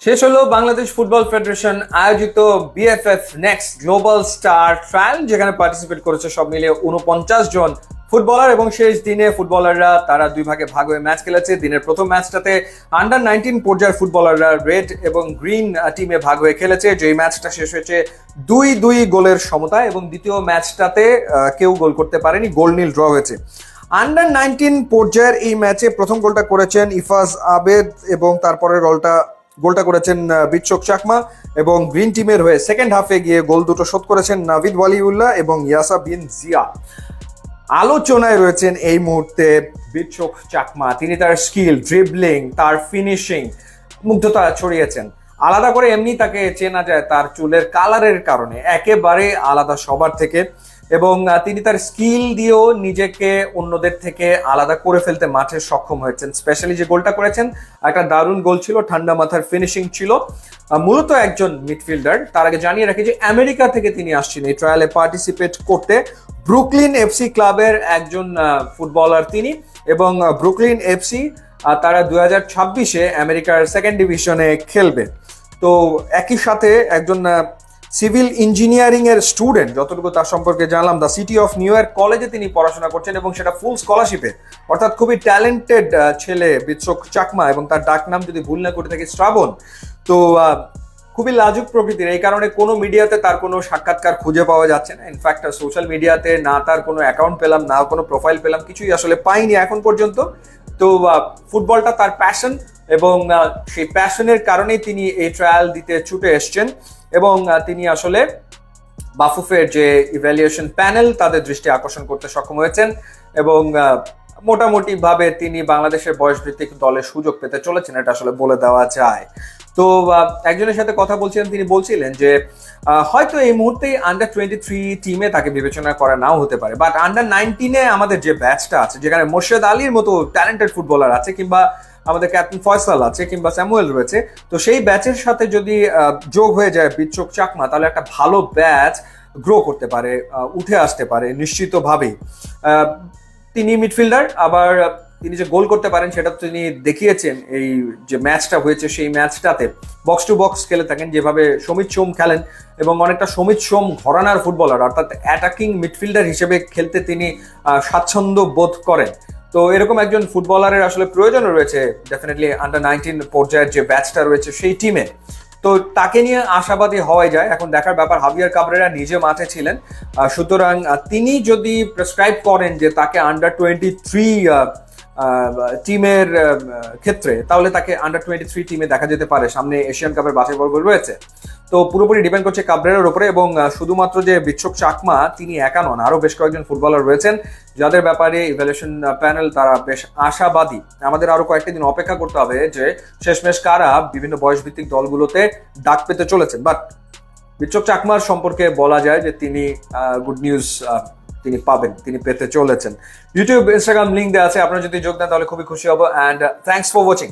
শেষ হলো Bangladesh football federation আয়োজিত BFF next global star trial, যেখানে পার্টিসিপেট করেছে সব মিলিয়ে 49 জন ফুটবলার। এবং শেষ দিনে ফুটবলাররা তারা দুই ভাগে ভাগ হয়ে ম্যাচ খেলেছে। দিনের প্রথম ম্যাচটাতে আন্ডার-19 পর্যায়ের ফুটবলাররা রেড এবং গ্রিন টিমে ভাগ হয়ে খেলেছে, যেই ম্যাচটা শেষ হয়েছে 2-2 গোলের সমতায়। এবং দ্বিতীয় ম্যাচটাতে কেউ গোল করতে পারেনি, গোল-নিল ড্র হয়েছে। আন্ডার-19 পর্যায়ের এই ম্যাচে প্রথম গোলটা করেছেন ইফাজ আবেদ এবং তারপরের গোলটা করেছেন বিটচক চাকমা। এবং গ্রিন টিমের হয়ে সেকেন্ড হাফে গিয়ে গোল দুটো শোধ করেছেন নাভিদ ওয়ালিউল্লাহ এবং ইয়াসা বিন জিয়া। আলোচনায় রয়েছেন এই মুহূর্তে বিটচক চাকমা। তিনি তার স্কিল, ড্রিবলিং, তার ফিনিশিং মুগ্ধতা ছড়িয়েছেন। আলাদা করে এমনি তাকে চেনা যায় তার চুলের কালারের কারণে, একেবারে আলাদা সবার থেকে। এবং তিনি তার স্কিল দিয়েও নিজেকে অন্যদের থেকে আলাদা করে ফেলতে মাঠে সক্ষম হয়েছেন। স্পেশালি যে গোলটা করেছেন একটা দারুণ গোল ছিল, ঠান্ডা মাথার ফিনিশিং ছিল। মূলত একজন মিডফিল্ডার। তার আগে জানিয়ে রাখি যে আমেরিকা থেকে তিনি আসছেন এই ট্রায়ালে পার্টিসিপেট করতে। ব্রুকলিন এফসি ক্লাবের একজন ফুটবলার তিনি। এবং ব্রুকলিন এফসি তারা 2026-এ আমেরিকার সেকেন্ড ডিভিশনে খেলবে। তো একই সাথে একজন সিভিল ইঞ্জিনিয়ারিং এর স্টুডেন্ট, যতটুকু তার সম্পর্কে জানলাম, the city of new York কলেজে তিনি পড়াশোনা করছেন এবং সেটা ফুল স্কলারশিপে। অর্থাৎ খুবই ট্যালেন্টেড ছেলে বিটচক চাকমা। এবং তার ডাক নাম যদি ভুল না করে থাকি শ্রাবণ। তো খুবই লাজুক প্রকৃতির, এই কারণে কোনো মিডিয়াতে তার কোনো সাক্ষাৎকার খুঁজে পাওয়া যাচ্ছে না। ইনফ্যাক্ট সোশ্যাল মিডিয়াতে না তার কোনো অ্যাকাউন্ট পেলাম, না কোনো প্রোফাইল পেলাম, কিছুই আসলে পাইনি এখন পর্যন্ত। তো ফুটবলটা তার প্যাশন এবং সেই প্যাশনের কারণেই তিনি এই ট্রায়াল দিতে ছুটে এসছেন। এবং তিনি আসলে বাফুফের যে ইভ্যালুয়েশন প্যানেল তাদের দৃষ্টি আকর্ষণ করতে সক্ষম হয়েছেন। এবং মোটামুটি ভাবে তিনি বাংলাদেশের বয়সভিত্তিক দলে সুযোগ পেতে চলেছেন, এটা আসলে বলে দেওয়া যায়। তো একজনের সাথে কথা বলছিলেন, তিনি বলছিলেন যে হয়তো এই মুহূর্তে আন্ডার-23 টিমে তাকে বিবেচনা করা নাও হতে পারে, বাট আন্ডার-19-এ আমাদের যে ব্যাচটা আছে, যেখানে মোর্শেদ আলীর মতো ট্যালেন্টেড ফুটবলার আছে, কিংবা আমাদের ক্যাপ্টেন ফয়সাল আছে, কিংবা স্যামুয়েল রয়েছে, তো সেই ব্যাচের সাথে যদি যোগ হয়ে যায় বিটচক চাকমা, তাহলে একটা ভালো ব্যাচ গ্রো করতে পারে, উঠে আসতে পারে নিশ্চিতভাবেই। তিনি মিডফিল্ডার, আবার তিনি যে গোল করতে পারেন সেটা তিনি দেখিয়েছেন। এই যে ম্যাচটা হয়েছে সেই ম্যাচটাতে বক্স টু বক্স খেলে থাকেন, যেভাবে সমিত সোম খেলেন। এবং অনেকটা সমিত সোম ঘরানার ফুটবলার, অর্থাৎ অ্যাটাকিং মিডফিল্ডার হিসেবে খেলতে তিনি স্বাচ্ছন্দ্য বোধ করেন। তো এরকম একজন ফুটবলারের আসলে প্রয়োজন রয়েছে ডেফিনেটলি আন্ডার-19 পর্যায়ের যে ব্যাচটা রয়েছে সেই টিমে। তো তাকে নিয়ে আশাবাদী হওয়াই যায়। এখন দেখার ব্যাপার, হাভিয়ার কাবরেরা নিজে মাঠে ছিলেন, সুতরাং তিনি যদি প্রেসক্রাইব করেন যে তাকে আন্ডার-23 টিমের ক্ষেত্রে, তাহলে তাকে আন্ডার-23 টিমে দেখা যেতে পারে। সামনে এশিয়ান কাপের বাছাই পর্ব রয়েছে। তো পুরোপুরি ডিপেন্ড করছে কাবরেরার উপরে। এবং শুধুমাত্র যে বিটচক চাকমা তিনি একা নন, আরো বেশ কয়েকজন ফুটবলার রয়েছেন যাদের ব্যাপারে ইভ্যালুয়েশন প্যানেল তারা বেশ আশাবাদী। আমাদের আরো কয়েকটা দিন অপেক্ষা করতে হবে যে শেষমেশ কারা বিভিন্ন বয়সভিত্তিক দলগুলোতে ডাক পেতে চলেছেন। বাট বিটচক চাকমার সম্পর্কে বলা যায় যে তিনি গুড নিউজ তিনি পাবেন, তিনি পেতে চলেছেন। ইউটিউব, ইনস্টাগ্রাম লিঙ্ক দেওয়া আছে, আপনারা যদি যোগ দেন তাহলে খুবই খুশি হব। And thanks for watching.